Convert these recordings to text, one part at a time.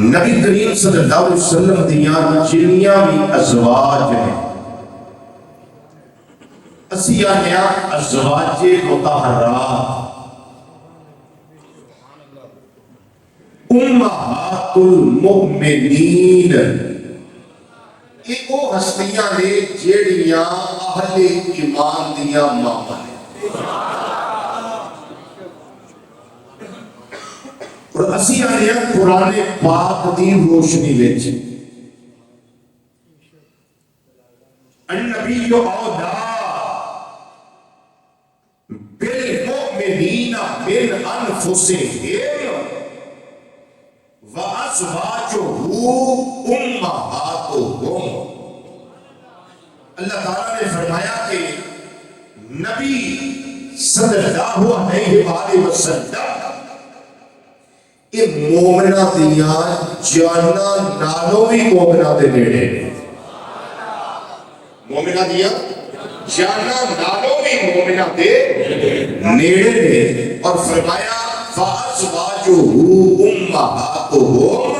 نبی کریم صلی اللہ علیہ وسلم دیاں جنیاں بھی ازواج ہیں اسی آنیا ازواج مطہرات امہات المؤمنین ایک وہ ہستیاں نے جیڑیاں اہل ایمان دیاں ماں ہیں اور اسی آنیا قرآن پاک دی روشنی وچ النبی اولا بالمؤمنین من انفسہم وَأَزْوَاجُهُ أُمَّهَاتُهُمْ اللہ تعالیٰ نے فرمایا کہ نبی صلی اللہ علیہ وآلہ وسلم یہ مومنہ دیاں جانا نالوں بھی مومنہ دے نیڑے مومنہ دیاں جانا نالوں بھی مومنہ دے نیڑے اور فرمایا فَأَزْوَاجُهُ أُمَّهَاتُهُمْ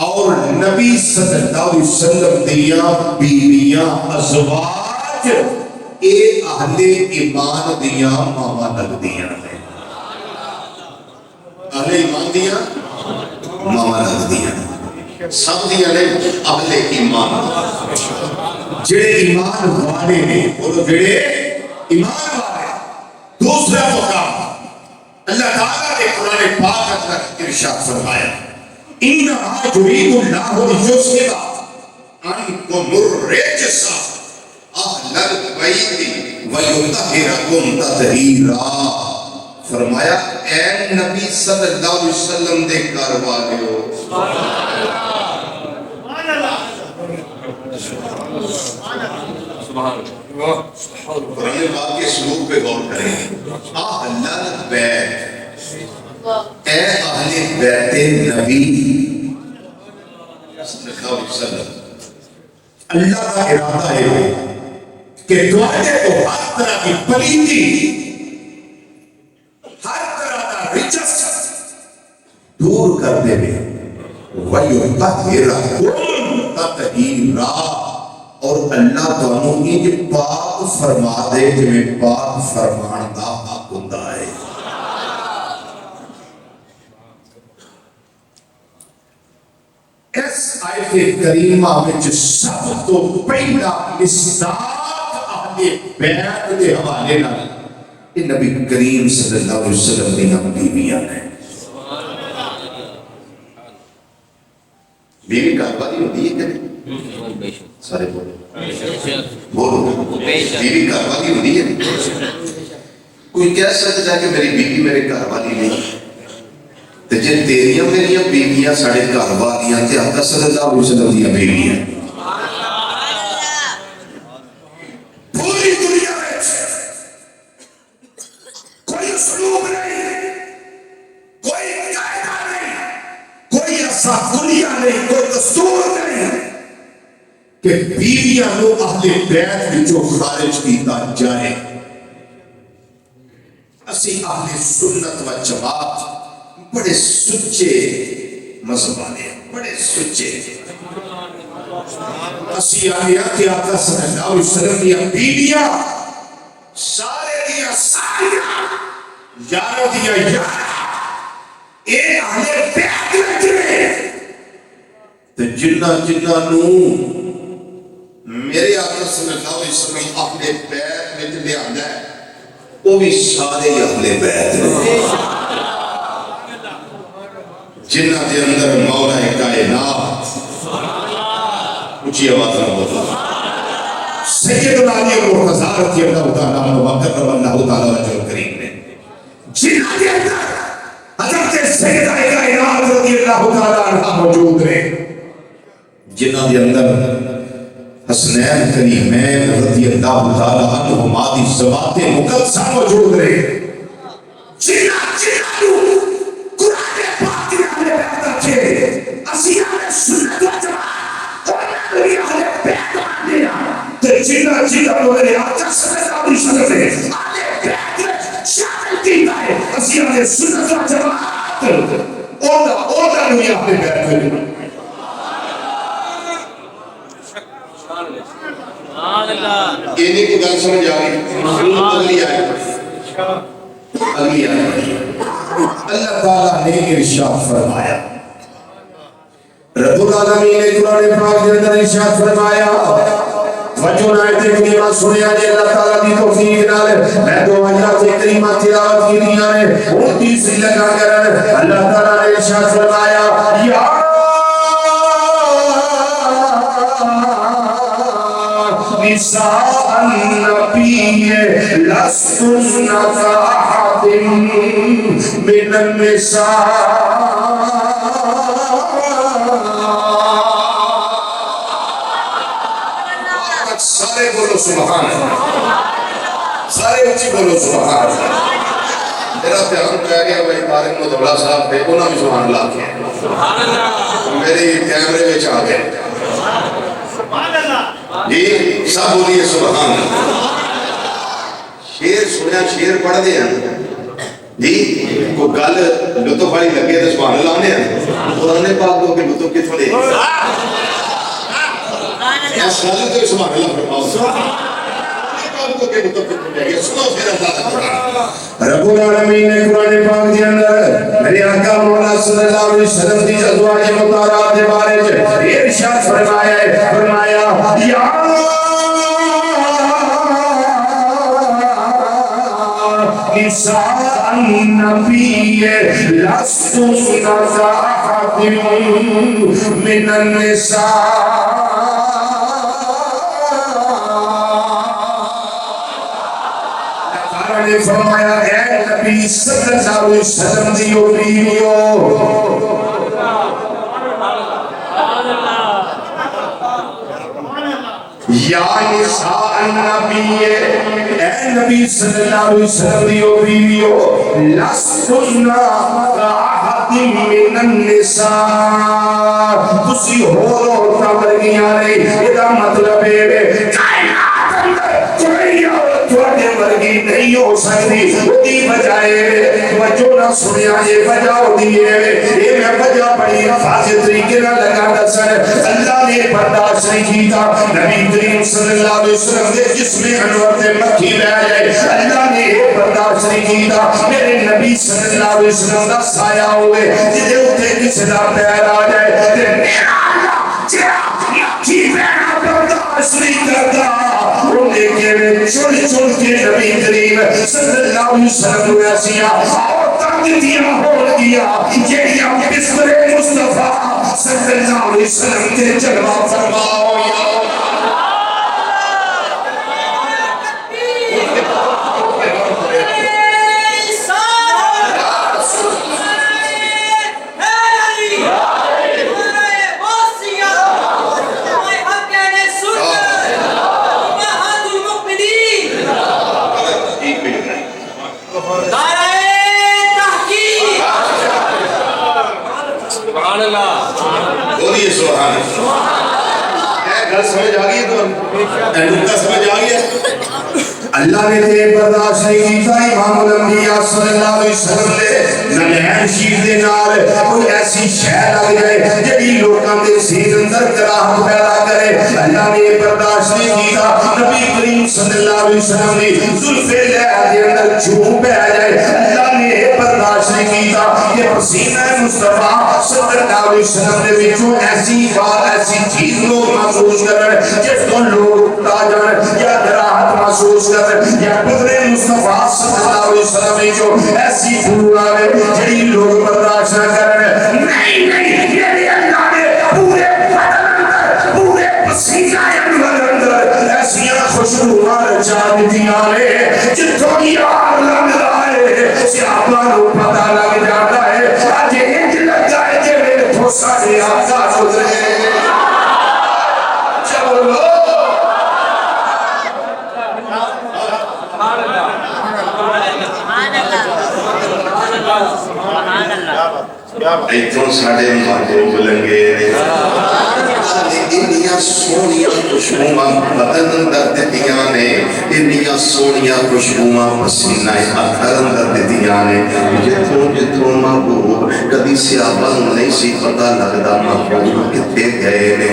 اور نبی صلی اللہ علیہ وسلم دیاں بیویاں ازواج اے اہل ایمان دیاں ماما لگ دیاں ہیں اہل ایمان دیاں ماما لگ دیاں سب دیاں نے اہل ایمان جڑے ایمان والے نے بولو جڑے ایمان والے دوسرا مقام اللہ تعالیٰ نے قرآن پاک اندر ارشاد فرمایا انہا یرید اللہ لیذہب عنکم الرجس اہل البیت ویطہرکم تطہیرا فرمایا اے نبی صلی اللہ علیہ وسلم دے گھر والے ہو قرآن پاک کے سلوک پہ غور کریں اہل البیت اے اہل بیت نبی صلی اللہ علیہ وسلم اللہ کا ارادہ ہے کہ تمہارے کو ہر طرح کی پلیتی ہر طرح کا رجس دور کر دے میں وَيُطَهِّرَكُمْ تَطْهِيرًا اور اللہ تانوں انج پاک فرما دے جویں پاک فرمان دا حق ہوندا ہے اس آیت کریمہ وچ سب تو پہلا مصداق اہل بیت دے حوالے نال یہ نبی کریم صلی اللہ علیہ وسلم دی بیویاں ہیں بیوی کا والی ہوتی ہے کہ سارے بولو بیوی گھر والی ہوتی ہے کوئی کہہ سکتا ہے کہ میری بیوی میرے گھر والی نہیں تو جن تیریاں میریاں بیویاں ساڑھے گھر والیاں تے آقا صلی اللہ علیہ وسلم دیاں بیویاں پوری دنیا میں کوئی اسلوب نہیں کوئی قاعدہ نہیں کوئی ایسا دنیا نہیں کوئی دستور نہیں کہ بیویاں لو اہل بیت بھی جو خارج کیتا جائے اسی اہل سنت و جماعت بڑے سچے مذہب والے بڑے سچے اسی آیا کہ آقا صلی اللہ علیہ وسلم دیا بیویاں سارے دیا ساریاں یاروں دیا یارہ اے اہل بیت لگے تو جنہ نوں میرے آقا صلی اللہ علیہ وسلم اہل بیت میں لے آنا ہے وہ بھی سارے اہل بیت ہیں جنہ دے اندر مولا کائنات اونچی آواز نہ بولا سیدنا علی مرتضی رضی اللہ تعالیٰ عنہ وکرم اللہ تعالیٰ وجہ کریم نے جنہ دے اندر حضرت سیدنا کائنات رضی اللہ تعالیٰ عنہ موجود ہیں جنہ دے اندر حسنین کریمین رضی اللہ تعالیٰ عنہ مادی ذوات مقدسہ موجود رہے جنہ نو قرآن پاک نے اہل بیت رکھے اسی اہل سنت و جماعت قرآن بھی اہل بیت آنے تو جنہ نو میرے آقا صلی اللہ علیہ وسلم نے اہل بیت شامل کی ہے اسی اہل سنت و جماعت اولا دنیا پہ بیٹھ ہوئی یہ کو گل سمجھ آ گئی اگلی آیت اللہ تعالیٰ نے ارشاد فرمایا رب العالمین نے قرآن پاک کے اندر ارشاد فرمایا وجہ آیت کریمہ سنیا جی اللہ تعالیٰ دی توفیق نال میں دو آیات کریمہ تلاوت کی دیا نے ان تیسری لگا کر اللہ تعالیٰ نے ارشاد فرمایا یا نساء النبی لستن كأحد من النساء سارے بولو سبحان اللہ سارے اچھی بولو سبحان اللہ میرا پیان کہہ گیا بھائی طارق مدولہ صاحب تھے انہوں نے سبحان اللہ کیا میری کیمرے میں چاہ گئے جی سب بولیے سبحان اللہ شیر سنیا شیر پڑھ دے ہیں جی کو گل لطف والی لگے تو سبحان اللہ نے قرآن پاک دو کہ لطف کتوں دے یا سوال تو سبحان اللہ فرماؤ رب العالمین نے قرآن پاک کے اندر میرے آقا مولا صلی اللہ علیہ وسلم کی ازواج مطہرات کے بارے میں ارشاد فرمایا ہے فرمایا یا نساء النبی لستن كأحد من النساء نے فرمایا اے نبی صلی اللہ علیہ وسلم دیو بیویو یا نساء النبی اے نبی صلی اللہ علیہ وسلم دیو بیویو لستن كأحد من النساء تسی ہو تبرگیاں نہیں یہ مطلب ہے مرگی نہیں ہو سکتی دی بجائے وجہ نہ سنیا یہ وجہ ہوتی ہے یہ میں وجہ بڑی فاضل طریقے نہ لگا دسن اللہ نے برداشت نہیں کیتا نبی کریم صلی اللہ علیہ وسلم نے جسم انور سے مکھی بہ جائے اللہ نے یہ برداشت نہیں کیتا میرے نبی صلی اللہ علیہ وسلم کا سایہ ہوئے جدے اٹھے کسی کا پیر آ جائے میرا اللہ کی پیرا برداشت نہیں کرتا چھوڑ چھوڑ کے نبی کریم صلی اللہ علیہ وسلم نے ایسیا اور تاکتیاں ہو گیا یہ یا بسر مصطفیٰ صلی اللہ علیہ وسلم کے جلوہ فرماؤ یا بولیے سبحان اللہ سمجھ آ گئی تو نکتہ سمجھ آ گیا اللہ نے تے برداشت نہیں کیتا امام الانبیاء صلی اللہ علیہ وسلم نے نلین شیر دے نال کوئی ایسی شے لگ جائے جڑی لوکاں دے سین اندر کراہت پیدا کرے اللہ نے برداشت نہیں کیتا نبی کریم صلی اللہ علیہ وسلم نے زلف لہا دے اندر جھوم پہ آ جائے اللہ نے برداشت نہیں کیتا کہ پسینہ مصطفیٰ صلی اللہ علیہ وسلم نے وچوں ایسی بات ایسی چیز لوگ محسوس کریں جس کو لوگ تاجن یا کراہت محسوس کریں یا قدر مصطفیٰ صلی اللہ علیہ وسلم نے جو ایسی بھول آئے جڑی لوگ برداشت نہ کریں نہیں نہیں یہ اللہ نے پورے بدن اندر پورے پسینہ انور اندر ایسیاں خوشبوار چاہتیاں نے جتوں یار لگ رہے صحابہ کو پتہ لگ جاتا ہے آج انج لگ جائے کہ میرے پھوسا نے آقا گزرے چلو ایتھوں ساڑے محبوب لنگے انیاں سونیاں خوشبوواں بدن اندر دتیاں نے انیاں سونیاں خوشبوواں پسینہ اثر اندر دتیاں نے جتھوں محبوب کبھی سیابہ نہیں سی پتہ لگدا محبوب کتے گئے نے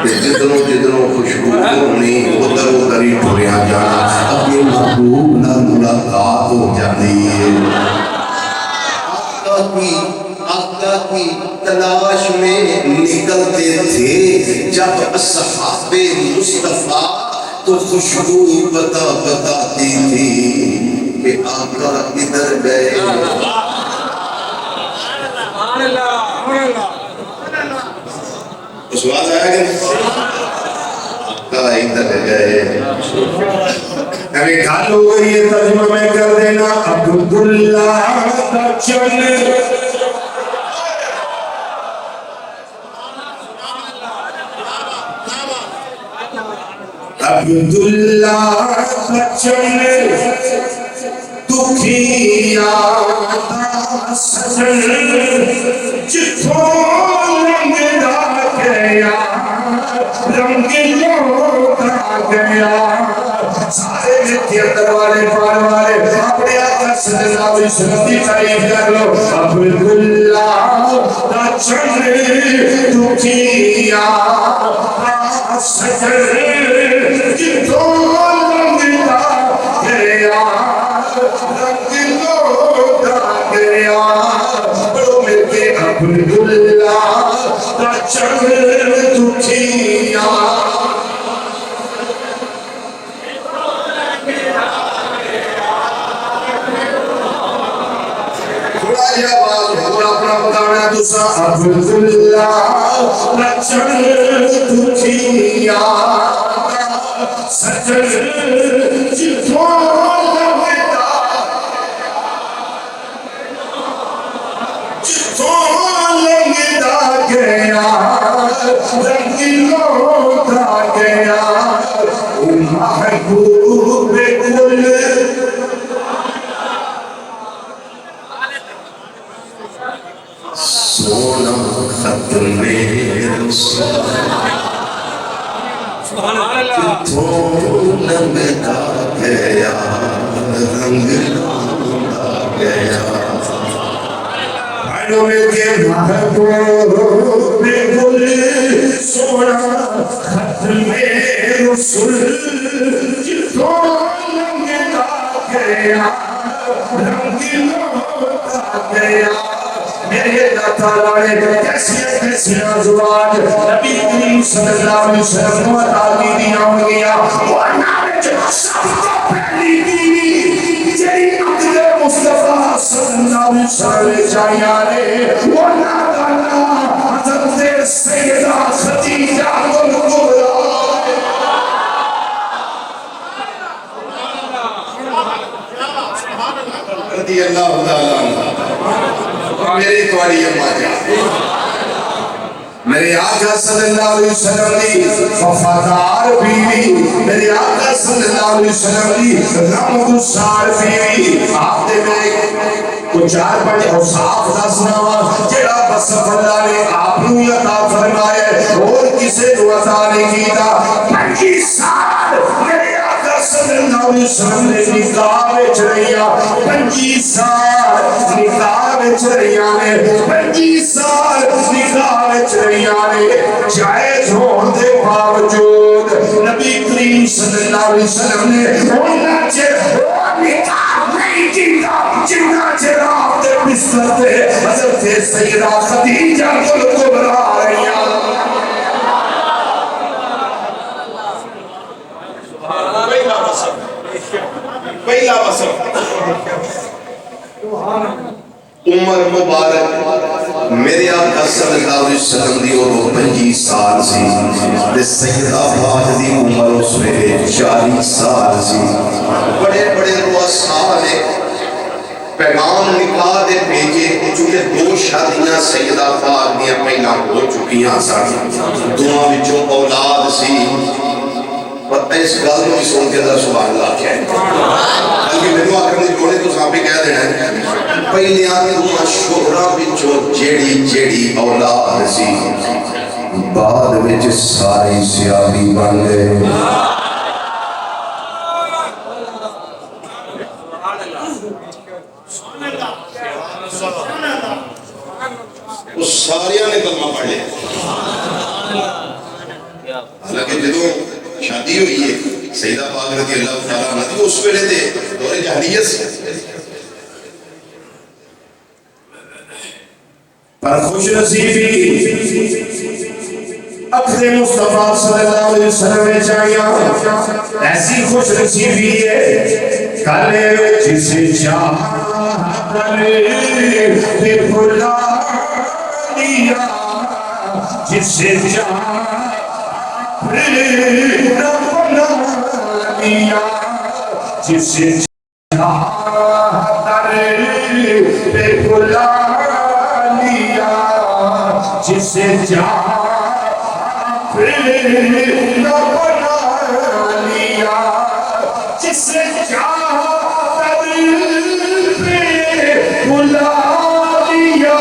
جدنوں خوشبو ہونی ادھر ادھر ہی ٹریاں جانا اپنے محبوب نال ملاقات ہو جاتی ہے آقا کی تلاش میں نکلتے تھے جب اصحاب مصطفیٰ تو خوشبو بتاتی تھی کہ آقا ادھر گئے اس بات آیا کہ آقا ادھر گئے ہمیں کھال ہو گئی یہ ترجمہ میں کر دینا عبداللہ کا چن عبداللہ کا چن دکھیا دا سجن جتھوں لنگدا گیا رنگ لوٹا گیا سارے مٹی اندر والے پار والے اپنے آقا صلی اللہ علیہ وسلم کی تعریف کر لو عبداللہ دا چن دکھیا دا سجن جتھوں لنگدا گیا رنگ لوٹا گیا بڑو مل کے عبداللہ دا چن دکھیا عبداللہ رچن دکھیا سجن جتھوں لنگدا گیا رنگ لوٹا گیا محبوب کل سونا ختم رسول جتھوں لنگدا گیا رنگ لوٹا گیا بھائیوں میں کے محبوب کل سونا ختم رسول جتھوں لنگدا گیا رنگ لوٹا گیا میرے اللہ تعالیٰ نے کیسی زبان نبی کریم صلی اللہ علیہ وسلم کو عطا دیا ہو گیا ورنہ سب کو پہلی بیوی جی عبد مصطفیٰ صلی اللہ علیہ وسلم جائیا نے ورنہ تعالیٰ حضرت سیدہ خدیجہ الکبریٰ رضی اللہ تعالیٰ میری تواری اماں جا میرے آقا صلی اللہ علیہ وسلم دی وفادار بیوی میرے آقا صلی اللہ علیہ وسلم دی رمضان بیوی آپ دے میں کو چار بڑے اوصاف دسنا وا جڑا بس اللہ نے آپ نو عطا فرمایا اور کسے نو عطا نہیں کیتا 25 سال میرے آقا صلی اللہ علیہ وسلم نے نکاح وچ رہیا 25 سال نکاح وچ رہیا نے 25 سال نکاح وچ رہیا نے جائز ہون دے باوجود نبی کریم صلی اللہ علیہ وسلم نے انہاں چ نکاح نہیں کیتا جنہ چ آپ دے بستر تے حضرت سیدہ خدیجہ الکبریٰ رہیا پہلا وصف عمر مبارک میرے آقا صلی اللہ علیہ وسلم دی اور 25 سال سی تے سیدہ فاطمہ دی عمر اس ویلے 40 سال سی بڑے بڑے رؤساء نے پیغام نکاح دے بھیجے چونکہ 2 شادیاں سیدہ فاطمہ پہلا ہو چکیاں سن دوواں وچوں اولاد سی پر اس گل کو سن کے ذرا سبحان اللہ کیا ہے بلکہ میرے آخر نے جوڑے تو صاحب بھی کہہ دینا ہے پہلے آدمی شہرہ جیڑی جیڑی اولاد سی بعد وچ ساری سیاہی بن گئے اس ساریاں نے کلمہ پڑھ لیا حالانکہ جدوں شادی ہوئی ہے سیدہ پاک رضی اللہ تعالیٰ عنہ کی اس ویلے دے دور جاہلیت سے پر خوش نصیبی اکھد مصطفیٰ صلی اللہ علیہ وسلم میں چاہیاں ایسی خوش نصیبی ہے کلے جسے چاہ کرے بے بھلا دیا جسے چاہ نہ بنا دیا جسے چاہ کرے بے بھلا دیا جسے چاہ نہ بنا لیا جسے چاہ بلا لیا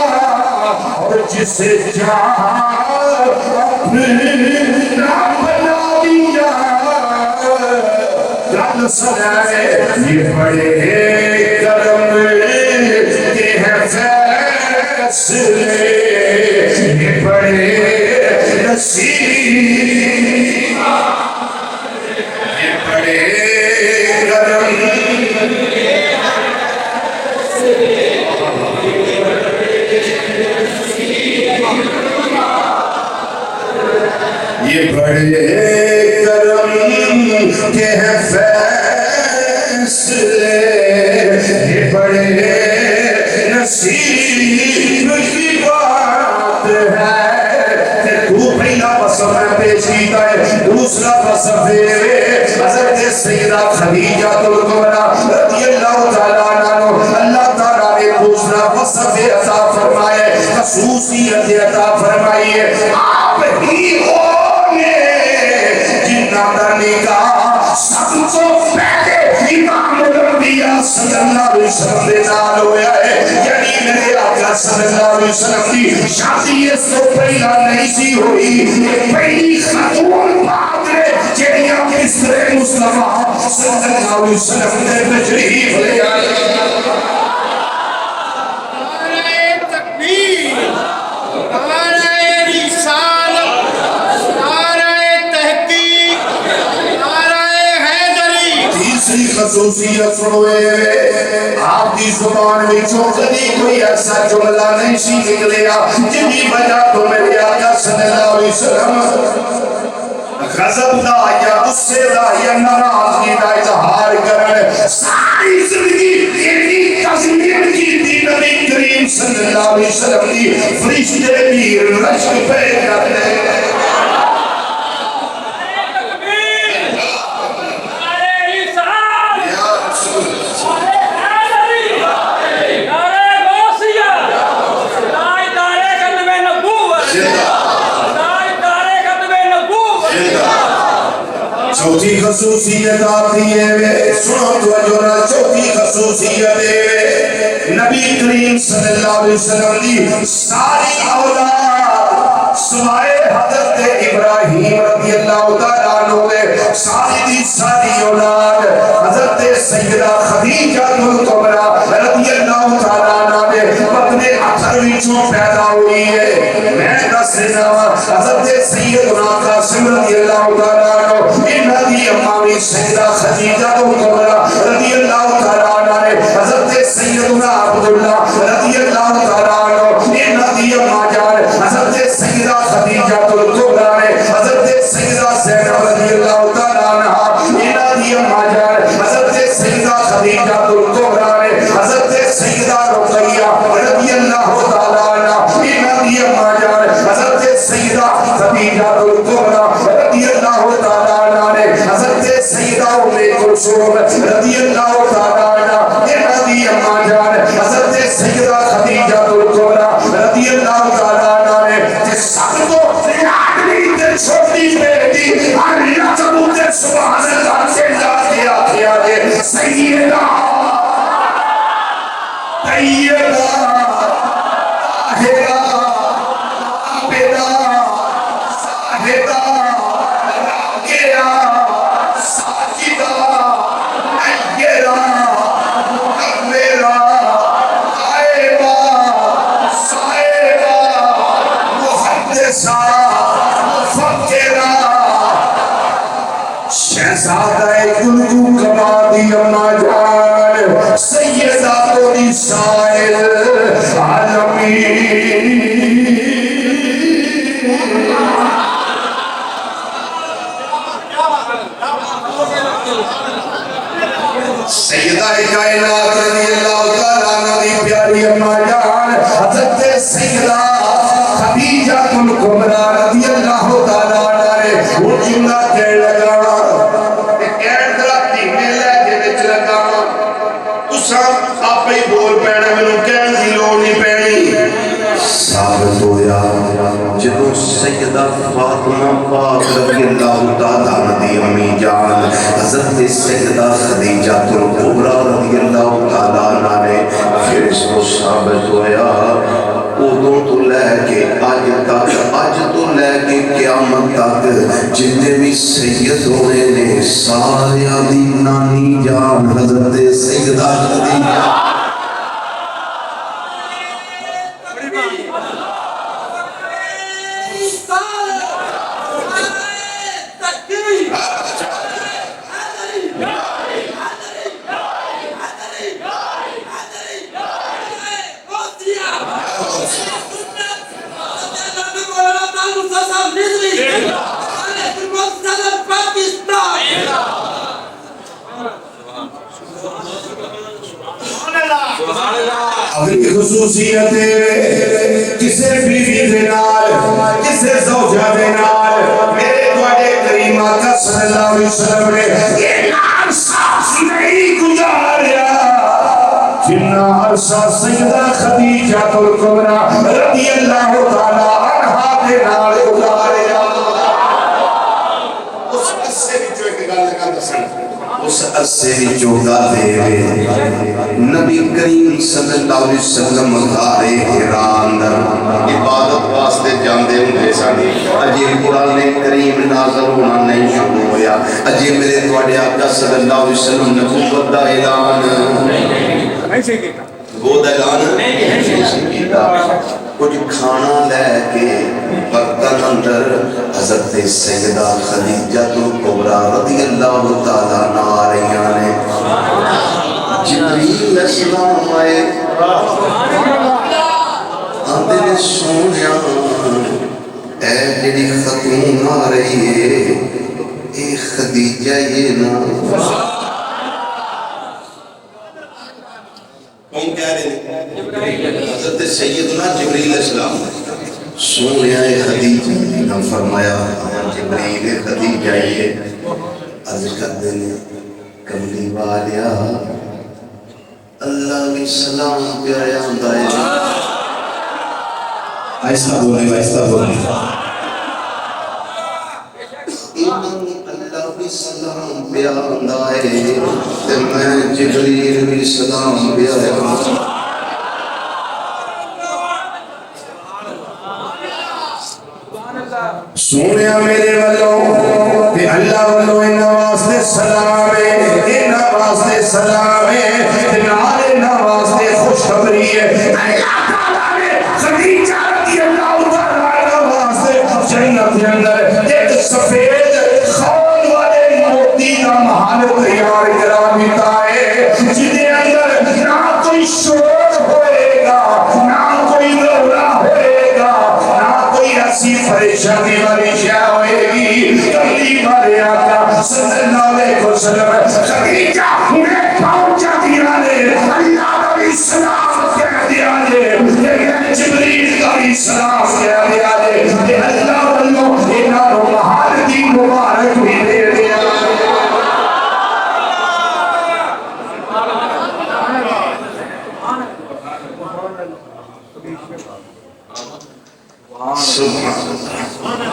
اور جسے چاہ نہ بنا لیا جل سنائے یہ بڑے کرم کے ہیں فیصلے یہ بڑے نصیب یہ بڑے کرم یہ بڑے کرم کے ہیں فیصلے یہ بڑے نصیب کی بات ہے تو پہلا بصف ہے پیچیدہ ہے دوسرا بصف ہے حضرت سیدہ خدیجہ الکبریٰ رضی اللہ تعالیٰ عنہ اللہ تعالیٰ نے دوسرا بصف عطا فرمائے خصوصیت عطا فرمائی ہے آپ ہی ہونے جنہ درنے کا سب کو پہلے امام الانبیاء صلی اللہ علیہ وسلم دے نال ہویا ہے یعنی میرے آقا صلی اللہ علیہ وسلم کی شادی اس کو پہلا نہیں سی ہوئی یہ پہلی خاتون پاک نے جڑیاں مصر مصطفیٰ صلی اللہ علیہ وسلم نے تشریف لے آئی خصوصیت سنوے آپ کی زبان میں چوکدی کوئی ایسا جملہ نہیں سی نکلیا جنہی وجہ تو میرے آقا صلی اللہ علیہ وسلم غضب دا یا غصے دا یا ناراضگی دا اظہار کرنے ساری زندگی اتنی تزمین کی تھی نبی کریم صلی اللہ علیہ وسلم کی فرشتے بھی رشک پہ کرنے چوتھی خصوصیت آتی ہے سنو تو جونا چوتھی خصوصیت ہے نبی کریم صلی اللہ علیہ وسلم کی ساری اولاد سوائے حضرت ابراہیم رضی اللہ تعالیٰ عنہ نے ساری اولاد حضرت سیدہ خدیجہ الکبریٰ رضی اللہ تعالیٰ عنہ نے اپنے اٹھرویں پیدا ہوئی ہے میں دس رہا حضرت سیدنا قاسم رضی اللہ تعالیٰ عنہ نبی امامی سیدہ خدیجہ الکبریٰ رضی اللہ تعالیٰ عنہ نے حضرت سیدنا عبداللہ رضی اللہ تعالیٰ عنہ نبی اما جان حضرت سیدہ خدیجہ الکبریٰ نے حضرت سیدہ زینب رضی اللہ تعالیٰ عنہ نبی اما جان حضرت سیدہ خدیجہ الکبریٰ نے حضرت سیدہ رقیہ رضی اللہ تعالیٰ عنہ نبی اما جان حضرت سیدہ خدیجہ الکبریٰ رضی اللہ تعالیٰ حضرت سیدہ ام کلثوم رضی اللہ تعالیٰ عنہ نبی اما جان حضرت سیدہ خدیجہ الکبریٰ رضی اللہ تعالیٰ عنہ نے جس سب کو لاڈلی تے چھوٹی بیٹی اللہ تبارک سبحان اللہ سے لا کیا دے سیدہ طیبہ طاہرہ حضرت سیدہ خدیجہ کبریٰ رضی اللہ تعالیٰ عنہ نے وہ جملہ کہہ لگا کہ کہن ذرا دھیمے لہجے وچ لگا تساں آپ ہی بول پینا مینوں کہن دی لوڑ نہیں پینی ثابت ہویا جدوں سیدہ فاطمہ پاک رضی اللہ تعالیٰ عنہ دی امی جان حضرت سیدہ خدیجہ کبریٰ رضی اللہ تعالیٰ عنہ نے پھر اس کو ثابت ہویا ادوں تو لے کے آج تک آج تو لے کے قیامت تک جتنے بھی سید ہوئے نے سارے دی نانی جان حضرت سیدہ خدیجہ اگر خصوصیت کسے بیوی دینال کسے زوجہ دینال میرے دوڑے کریم آقا صلی اللہ علیہ وسلم نے یہ عرصہ نہیں گزاریا جنہ عرصہ سیدہ خدیجہ کبریٰ رضی اللہ تعالیٰ عنہا کے نال گزاریا اس عرصے بھی جو ایک گل لگا دسن اس عرصے بھی جو گل دے نبی کریم صلی اللہ علیہ وسلم غارِ حرا اندر عبادت واسطے جاندے ہوندے سن اجے قرآن کریم نازل ہونا نہیں شروع ہویا اجے میرے تواڈے آقا صلی اللہ علیہ وسلم نبوت دا اعلان وہ اعلان نہیں کیتا کچھ کھانا لے کے برتن اندر حضرت سیدہ خدیجہ کبریٰ رضی اللہ تعالیٰ عنہ آ رہیاں نے جبریل السلام آئے آندے نے سونیا اے جڑی خاتون آ رہی ہے اے خدیجہ یہ نا کون کہہ رہے ہیں حضرت سیدنا جبریل السلام سونیا اے خدیجہ نے فرمایا جبریل خدیجہ یہ عرض کر دینے کملی والیا اللہ بھی سلام پیارا آندہ ہے ایسا بولے اللہ بھی سلام پیارا آندہ ہے میں جبریل بھی سلام پیارا آندہ سونیا میرے والوں تے اللہ والوں انہا واسطے سلام ہے انہا واسطے سلام ہے نارے انہا واسطے خوشخبری ہے اللہ تعالیٰ نے خدیجہ رضی اللہ تعالیٰ عنہ واسطے جنت کے اندر ایک سفید خون والے موتی کا محل تیار کرا دیتا ہے جنہیں اندر نہ کوئی شور ہوئے گا نہ کوئی رونا ہوئے گا نہ کوئی ایسی پریشانی والی شے ہوئے گی کبھی والے آقا صلی اللہ علیہ وسلم خدیجہ انہیں پہنچا دیا لے اللہ کا بھی سلام کہہ دیا لے جبریل کا بھی سلام کہہ دیا لے اللہ والوں انہاں رو محال دی مبارک بھی دے دیا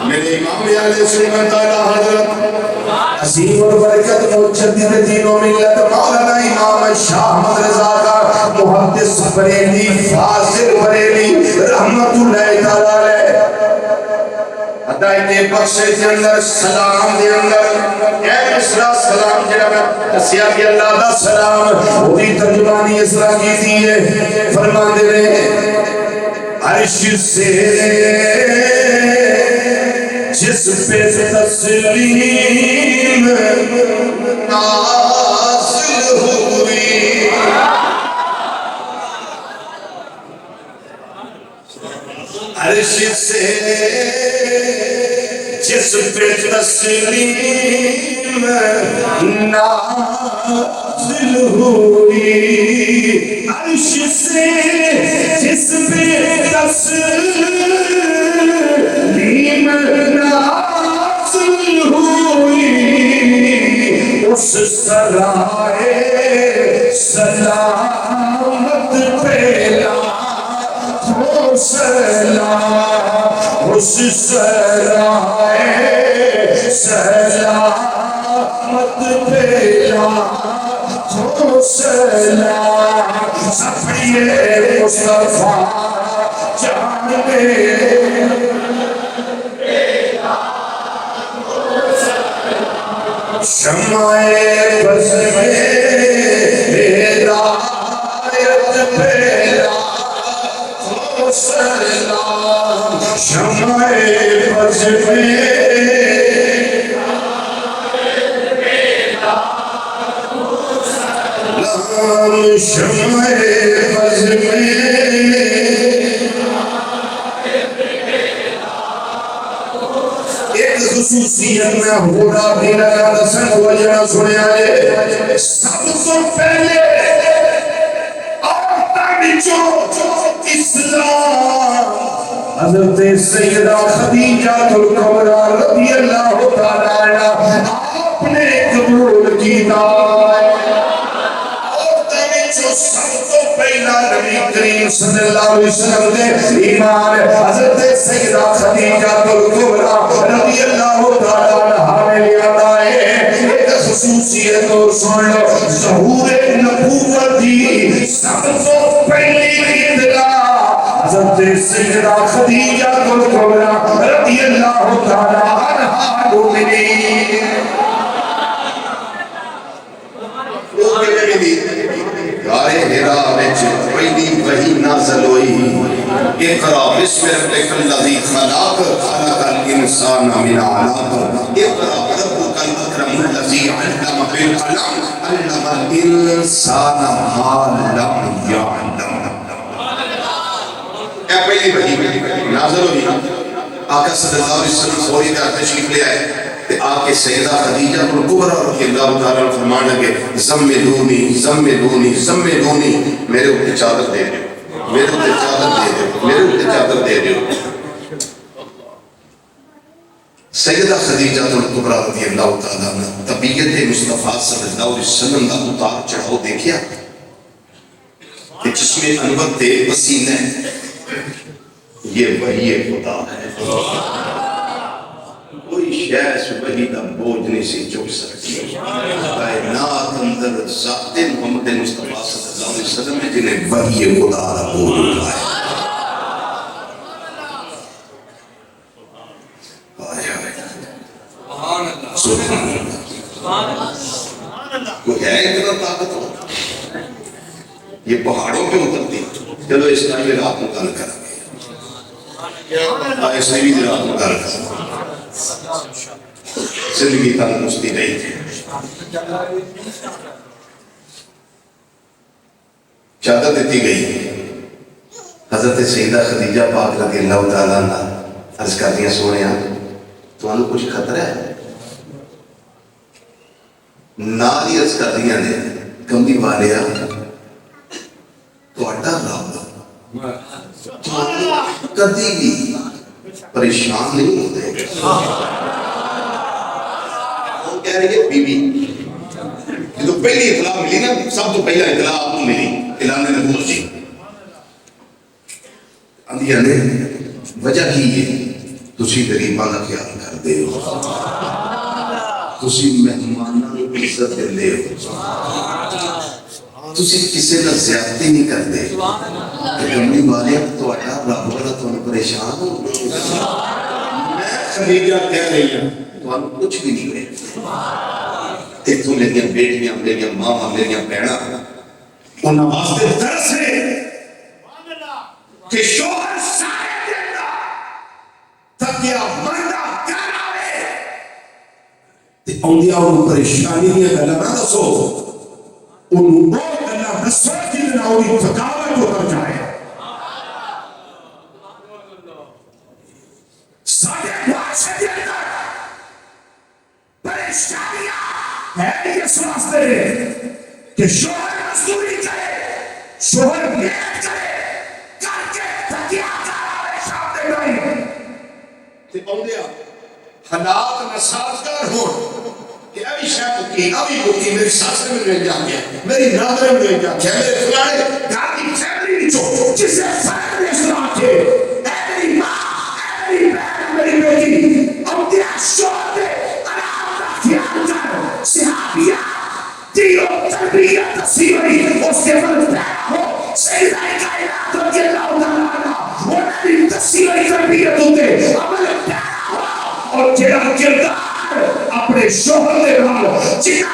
میرے امام علیہ سنت تعالی حضرت عظیم اور برکت مجدد دین و ملت مولانا امام شاہ احمد رضا کا محدث بریلی فاضل بریلی رحمت اللہ تعالی ہدایت بخش کے اندر سلام دے اندر اے مصرا سلام جڑا میں دسیا کہ اللہ دا سلام وہی ترجمانی اس طرح کی تھی ہے فرماندے نے عرش سے جس پہ تسلیم نازل ہوئی عرش سے جس پہ تسلیم نازل نازل ہوئی عرش سے جس پہ تسلیم نازل ہوئی اس سرائے سلامت پہ لاکھوں سلام اس سرائے سلامت پہ لاکھوں سلام صفیے مصطفیٰ جان شمع بز میں ہدایت پہ لاکھوں سلام شمع بز میں شمع بز میں ایک خصوصیت میں ہونا بھی لگا دسن وجہ سنے آئے سب سے پہلے عورتہ بچوں اسلام حضرت سیدہ خدیجہ الکبریٰ رضی اللہ تعالیٰ عنہ آپ نے قبول کیتا سب تو پہلا نبی کریم صلی اللہ علیہ وسلم نے ایمان حضرت سیدہ خدیجہ الکبریٰ رضی اللہ تعالیٰ عنہ نے لیا ہے ایک خصوصیت اور سن لو ظہور نبوت دی سب تو پہلی اطلاع حضرت سیدہ خدیجہ الکبریٰ رضی اللہ تعالیٰ عنہ کو ملی غارِ حراء وچ پہلی وحی نازل ہوئی اقرأ بسم ربک الذی خلق خلق الانسان من علق اقرأ ربک الاکرم الذی علم بالقلم علم الانسان ما لم یعلم اے پہلی وحی نازل ہوئی آقا صلی اللہ علیہ وسلم فوری کا تشریف لے آئے کہ آکے سیدہ خدیجہ الکبریٰ رضی اللہ تعالیٰ فرمان لگے زملونی زملونی زملونی میرے اوپر چادر دے دے میرے اوپر چادر دے دے میرے اوپر چادر دے دے سیدہ خدیجہ الکبریٰ رضی اللہ تعالیٰ نے طبیعت مصطفیٰ صلی اللہ علیہ وسلم کا اتار چڑھاؤ دیکھیا کہ جس میں انور تھے پسینے یہ وحی خدا ہے کوئی شیس وحی دا بوجھ نہیں سی چک سکتی کائنات اندر ذات محمد مصطفیٰ صلی اللہ علیہ وسلم جنہیں وحی خدا دا بوجھ اٹھائے سبحان اللہ کوئی ہے اتنا طاقت ہو یہ پہاڑوں پہ اترتی چلو اس ٹائم میں رات مکان کریں اس نے بھی رات مکان کریں زندگی تندرستی نہیں تھی چادر دیتی گئی حضرت سیدہ خدیجہ پاک رضی اللہ تعالیٰ عنہ عرض کر دیا سونے تو انہوں کچھ خطرہ ہے ناری عرض کر دیا نے کمبی والیا تو اٹھا رہا کدی بھی پریشان نہیں ہوتے وہ کہہ رہی ہے بی بی جو پہلی اطلاع ملی نا سب تو پہلا اطلاع آپ کو ملی اعلان نبوت جی اندیا نے وجہ کی ہے تسی غریباں کا خیال کر دے ہو تسی مہمانوں کو عزت دے ہو تسی کسی نہ زیادتی نہیں کر دے کہ کملی والے تو اٹھا رب والا تو پریشان ہو میں خدیجہ کہہ رہی ہوں تو ہم کچھ بھی نہیں ہوئے ایک تو میری بیٹیاں میری ماں میری بہناں ان واسطے درس ہے کہ شوہر سارے دینا تکیا مردہ کر آئے تے اوندیا انہوں پریشانی نہیں گلا نہ دسو انہوں بہت اللہ دسو جتنا ہوئی تھکاوٹ اتر جائے سارے واسطے دینا پریشانیاں ہے اس واسطے کہ کہ شوہر مزدوری کرے، شوہر محنت کرے، کر کے تھکیا کرے شام دے گئی تے آؤندے حالات ناسازگار ہون کہ ابھی شاید کی ابھی بکی میری ساس نے مجھے جا گیا، میری نادر نے مجھے جا گیا، میرے فلانے گھر کی فیملی نچو جسے فرق نے سنا کے اے میری ماں، اے میری بہن، میری بیٹی اب دیا شوہر دے آرام کا خیال کر، صحابیہ دین و تربیت تسیوری اس کے فرد پیدا ہو، سیدہ کائنات رضی اللہ تعالیٰ عنہ وہ نبی تسیوری تربیت ہوتے عمل پیدا ہو اور جیڑا کردار اپنے شوہر دے نال جنہ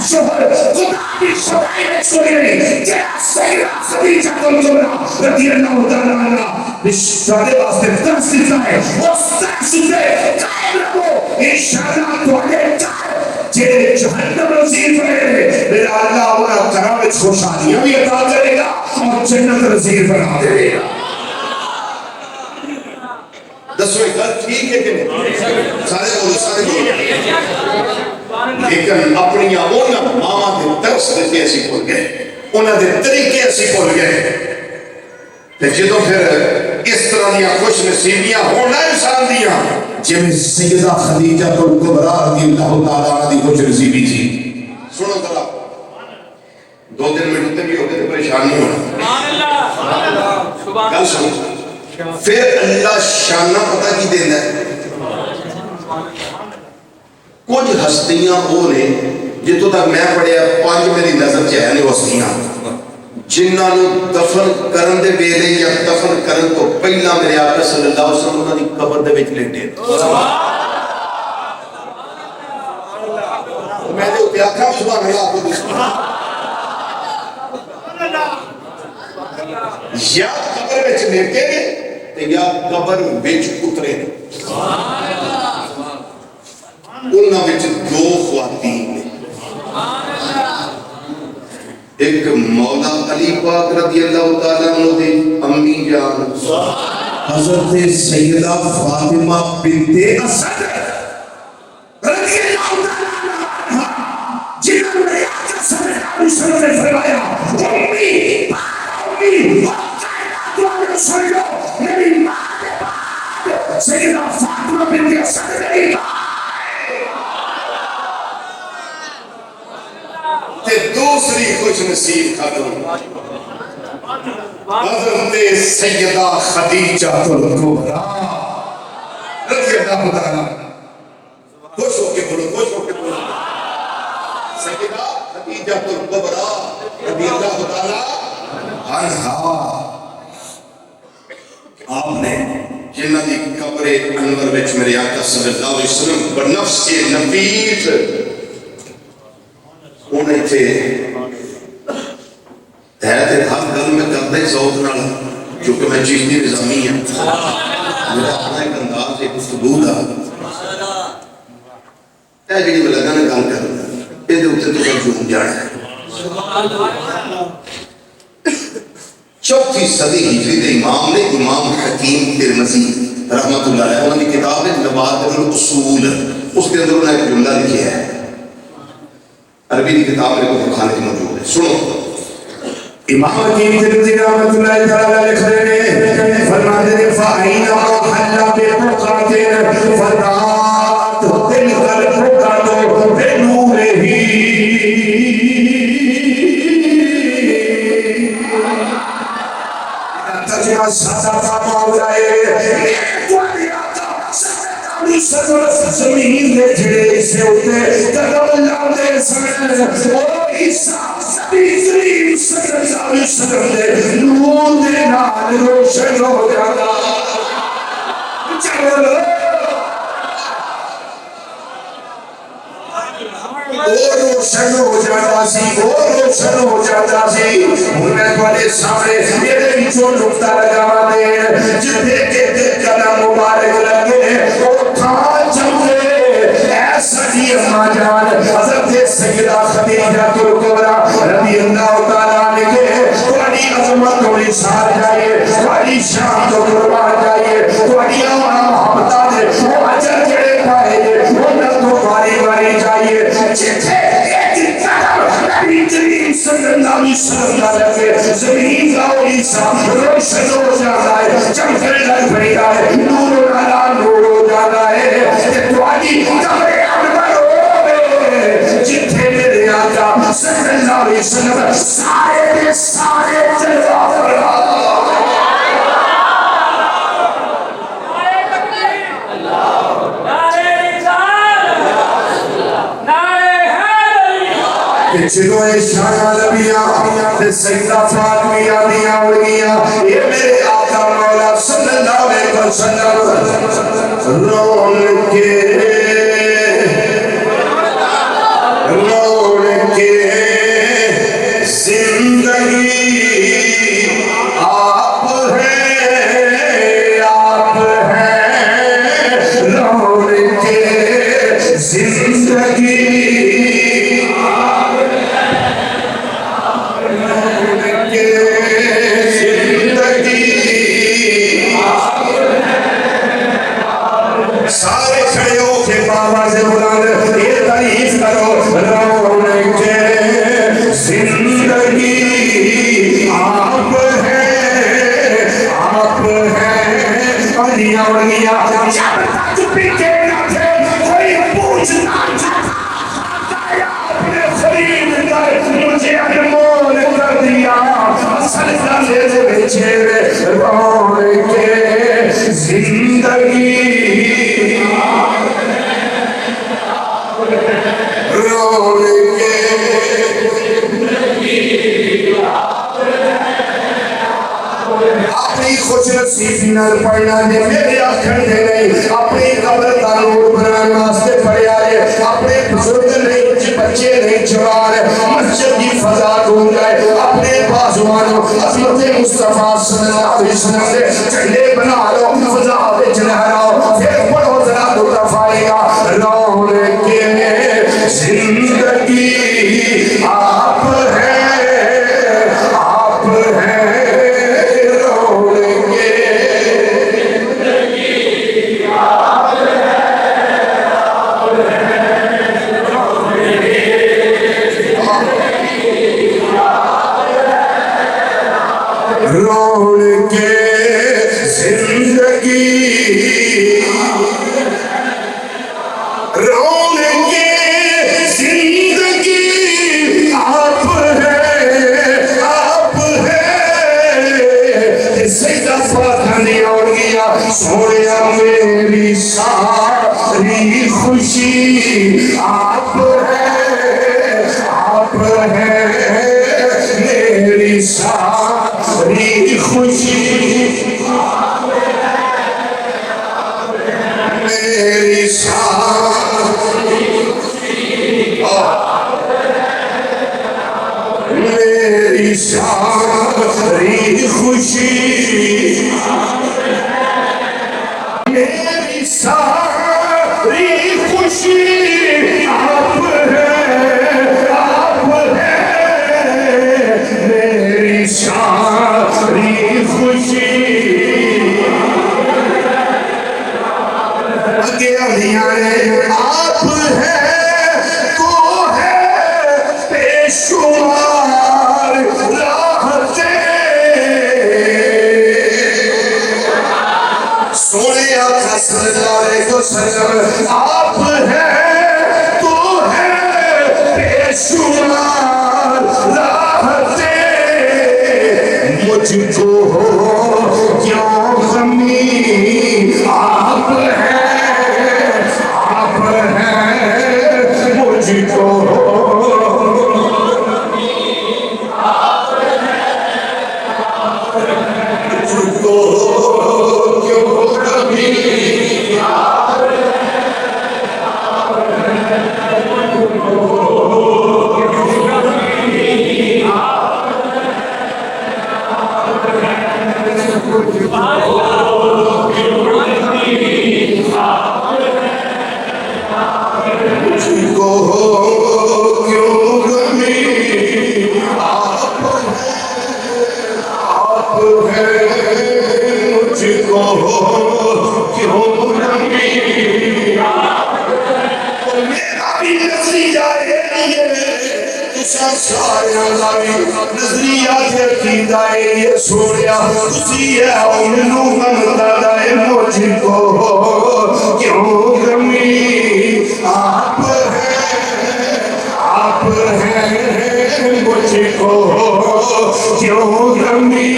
شوہر خدا کی خدائی میں چھوڑی نہیں، جیڑا سیدہ خدیجہ کلثوم رضی اللہ تعالیٰ عنہ رشتہ دے واسطے درس دیتا ہے، اس درس سے قائم رہو انشاءاللہ تواڈے گھر جیڑے جہنم نصیب کرے میرا اللہ انہاں گھراں وچ خوشحالیاں بھی عطا کرے گا اور جنت نصیب بنا دے گا۔ دسو ایک گل ٹھیک ہے کہ نہیں؟ سارے بولو لیکن اپنی اونا ماما دے درس دیتے اسی بھول گئے، انہاں دے طریقے اسی بھول گئے تے جدوں پھر اس طرح دیا خوش نصیبیاں ہونا انسان دیا جن سیدہ خدیجہ کلبرا رضی اللہ تعالیٰ عنہ دی خوش نصیبی تھی۔ سنو ذرا 2-3 منٹ ہوتے بھی ہوتے تو پریشان نہیں ہونا، گل سنو پھر اللہ شانہ پتہ کی دینا ہے، کچھ ہستیاں وہ نے جتوں تک میں پڑھیا 5 میری نظر چاہے نے ہستیاں جنہاں نو دفن کرن دے ویلے یا دفن کرن تو پہلا میرے آقا صلی اللہ علیہ وسلم انہاں دی قبر دے وچ لیٹے، میں نے اوتے آکھا سبحان اللہ کو یا قبر وچ لیٹے نے یا قبر وچ اترے نے، انہاں وچ 2 خواتین نے، ایک مولا علی پاک رضی اللہ تعالیٰ عنہ دی امی جان حضرت سیدہ فاطمہ بنت اسد رضی اللہ تعالیٰ عنہ جنہوں نے آقا صلی اللہ علیہ وسلم نے فرمایا امی امی کائنات والے سن لو میری ماں کے بعد سیدہ فاطمہ بنت اسد میری ماں تے دوسری خوش نصیب خاتون حضرت سیدہ خدیجہ کلبرا رضی اللہ تعالیٰ خوش ہو کے بولو، خوش ہو کے بولو، سیدہ خدیجہ کلبرا رضی اللہ تعالیٰ عنہا آپ نے جنہ دی قبر انور وچ میرے آقا صلی اللہ علیہ وسلم بنفس نفیس انہیں تھے حیرت ہر گل میں کرتا ہی ذوق نال کیونکہ میں چیزی نظامی ہوں، میرا اپنا ایک انداز ایک گفتگو تھا اے جڑی میں لگا نے گل کر یہ اتنے تو سب جھوم جانا ہے۔ 4 صدی ہجری دے امام نے امام حکیم ترمذی رحمت اللہ علیہ انہوں نے کتاب ہے نوادر الاصول، اس کے اندر انہوں نے ایک جملہ لکھیا ہے، عربی کی کتاب میرے کو خانے کی موجود ہے، سنو امام حکیم ترمذی رحمت اللہ تعالیٰ لکھ رہے ہیں فرماتے ہیں فَأَيْنَمَا حَلَّ بِالْمُقَاتِرِ فَرَاتُ تِلْكَ الْفُقَاتُ بِنُورِهِ ترجمہ سادہ کا مولا ہے زمین دے جڑے سے ہوتے قدم اللہ دے سن او عیسیٰ تیسری صلی اللہ علیہ وسلم دے نور دے نال روشن ہو جانا چلو وہ روشن ہو جاتا سی، وہ روشن ہو جاتا سی۔ میں تمہارے سامنے میرے پیچھوں نقطہ لگا دے جتنے کے قدم مبارک لگے وہ تھا چلے ایسا ہی اماں جان حضرت سیدہ خدیجہ کلبرا رضی اللہ تعالیٰ عنہ کے تمہاری عظمت کو نثار جائے، تمہاری شان کو قربان جائے، تمہاری محبتہ دے وہ اجر جڑے پائے وہ نہ تو باری باری جائے جتنے ایک قدم نبی کریم وسلم کا لگے زمین کا عیسیٰ روشن ہو جانا ہے چمکنے لگ پڑتا ہے نور علی نور ہو جانا ہے کہ تمہاری قبر اکبر ہوئے جتھے میرے آقا صلی اللہ علیہ وسلم سارے کے سارے جلوہ فرما چلو شانہ نبیاں سیدہ فاطمیہ دیاں ہوگیاں یہ میرے آقا مولا صلی اللہ علیہ وسلم رون کے زندگی آپ ہیں رون کے زندگی سارے کھڑے ہو کے بابا سے بلانے یہ تعریف کرو رون کے زندگی آپ ہیں اڑیا اڑیا جب تک پیچھے نہ تھے کوئی پوچھنا چاہتا آپ نے خرید کر مجھے انمول کر دیا سجدہ دے بیچے رون کے زندگی اپنی خوش نصیبی نال پڑھنا دے میرے آنکھن دے نہیں اپنی قبر دا نور بنانے واسطے پڑھے آئے اپنے بزرگ نہیں بچے نہیں جوان مسجد کی فضا ڈھونڈ گئے اپنے بازوانوں عظمت مصطفیٰ صلی اللہ علیہ وسلم سے جھنڈے بنا لو فضا وچ لہراؤ پھر پڑھو ذرا دو دفعہ رون کے زندگی آپ ہیں رون کے زندگی رون کے زندگی آپ ہیں سیدہ فاطمہ اور گیا سویا میری ساری خوشی آپ ہیں میری ساری خوشی میری ساری میری ساری خوشی میری ساری خوشی آپ میری ساری خوشی اگے علیاں آپ ہیں تو ہے بے شمار راحتیں سونے آقا صلی اللہ علیہ وسلم آپ ہیں تو ہے بے شمار راحتیں مجھ کو ہو کیوں غمی آپ ہیں مجھ کو کیوں غمی سارے نظریہ کے عقیدہ یہ سوڑیا اسی ہے انہوں منتا دائے مجھ کو کیوں غمی آپ ہیں مجھ کو کیوں غمی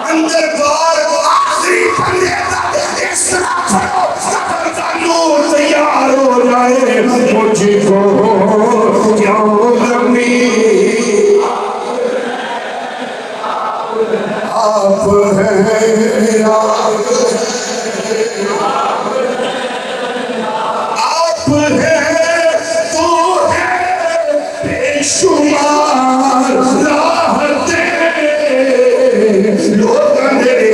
اندر بار آخری پندے تک اس طرح پڑھو قبر کا نور تیار ہو جائے مجھ کو کیوں غمی آپ ہیں آپ ہیں تو ہے بے شمار راحتیں لوگ اندھیرے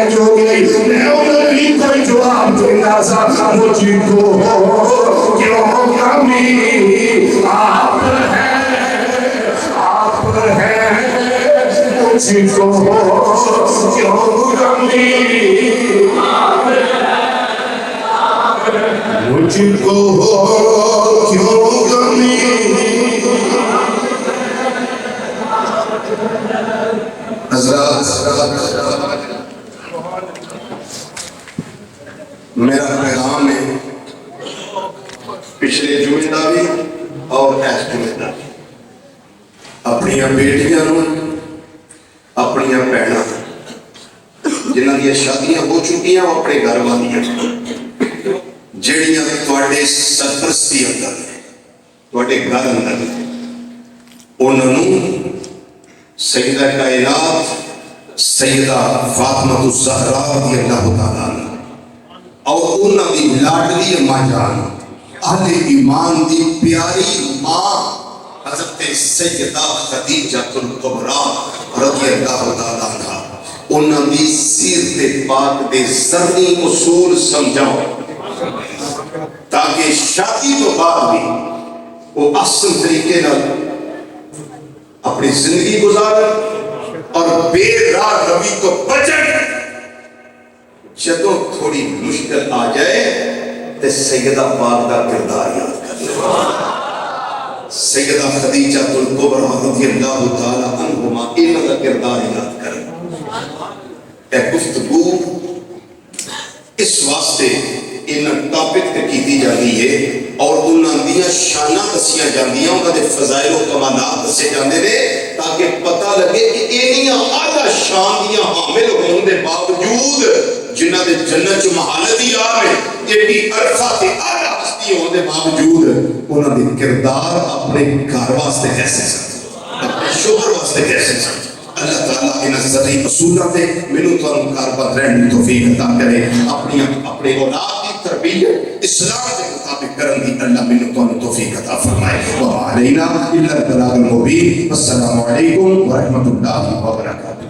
جو گئی میں انہیں بھی کوئی جواب دینا سا مجھ کو کیوں غمی آپ ہیں مجھ کو کیوں غمی مجھ کو کیوں غمی حضرات میرا پیغام ہے پچھلے جمعے دا بھی اور اس جمعے دا بھی اپنی بیٹیاں اپنی بہناں جنہاں دی شادیاں ہو چکی ہیں وہ اپنے گھر والیاں جڑیاں تواڈے سرپرستی اندر تواڈے گھر اندر انہاں نوں سیدہ کائنات سیدہ فاطمہ الزہرا رضی اللہ تعالیٰ عنہ اور انہاں دی لاڈلی اماں جان اہل ایمان دی پیاری ماں حضرت سیدہ خدیجہ الکبریٰ رضی اللہ تعالیٰ عنہ انہاں دی سیرت پاک دے زرعی اصول سمجھاؤ تاکہ شادی تو بعد بھی وہ احسن طریقے نال اپنی زندگی گزارن اور بے راہ روی تو بچن جدوں تھوڑی مشکل آ جائے تو سیدہ پاک دا کردار یاد کر سیدہ خدیجہ الکبریٰ رضی اللہ تعالیٰ عنہما انہاں دا کردار یاد کر اے گفتگو اس واسطے انہاں ٹاپک تے کیتی جاتی ہے اور انہاں دیاں شاناں دسیاں جاندیاں انہاں دے فضائل و کمالات دسے جاندے نے تاکہ پتہ لگے کہ انہیاں اعلیٰ شان دیاں حامل ہون دے باوجود جنہاں دے جنت چ محالت ہی آ رہے یہ بھی عرفہ تے اعلیٰ ہستی ہون دے باوجود انہاں دے کردار اپنے گھر واسطے کیسے سکتے اپنے شوہر واسطے کیسے سکتے اللہ تعالیٰ انہاں زرعی اصولات ہے منو تو کاربند رہن کی توفیق عطا کرے اپنے اولاد کی تربیت اسلام کے مطابق کرن دی اللہ منو تو توفیق عطا فرمائے وعلینا الا البلاغ المبین والسلام علیکم ورحمۃ اللہ وبرکاتہ